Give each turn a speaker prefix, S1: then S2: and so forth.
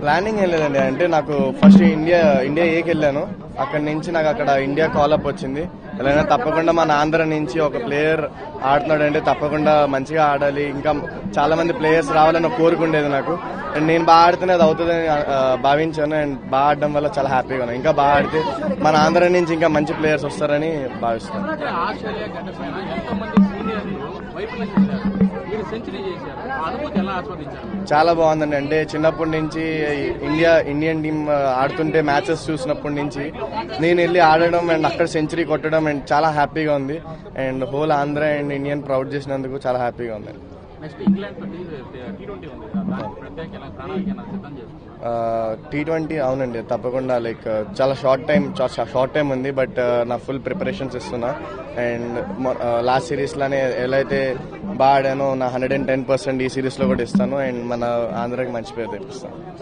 S1: Planning ఏం లేదండి. అంటే నాకు ఫస్ట్ ఇండియా ఏకి వెళ్ళాను. అక్కడి నుంచి నాకు అక్కడ ఇండియా కాలప్ వచ్చింది. ఎలా తప్పకుండా మన ఆంధ్ర నుంచి ఒక ప్లేయర్ ఆడుతున్నాడు అంటే తప్పకుండా మంచిగా ఆడాలి, ఇంకా చాలా మంది ప్లేయర్స్ రావాలని కోరుకుండేది నాకు. అండ్ నేను బాగా ఆడితేనే అది అవుతుందని భావించాను. అండ్ బాగా ఆడడం వల్ల చాలా హ్యాపీగా ఉన్నాను. ఇంకా బాగా ఆడితే మన ఆంధ్ర నుంచి ఇంకా మంచి ప్లేయర్స్ వస్తారని భావిస్తాను. చాలా బాగుందండి. అంటే చిన్నప్పటి నుంచి ఇండియన్ టీం ఆడుతుంటే మ్యాచెస్ చూసినప్పటి నుంచి నేను వెళ్ళి ఆడడం అండ్ అక్కడ సెంచరీ కొట్టడం అండ్ చాలా హ్యాపీగా ఉంది. And whole Andhra and Indian proud చేసినందుకు చాలా హ్యాపీగా ఉంది. T20 అవునండి, తప్పకుండా. లైక్ చాలా షార్ట్ టైం ఉంది, బట్ నా ఫుల్ ప్రిపరేషన్స్ ఇస్తున్నా. అండ్ లాస్ట్ సిరీస్ లానే ఎలా అయితే బాగా ఆడానో నా 110% ఈ సిరీస్ లో కూడా ఇస్తాను. అండ్ మన ఆంధ్రాకి మంచి పేరు తెప్పిస్తాను.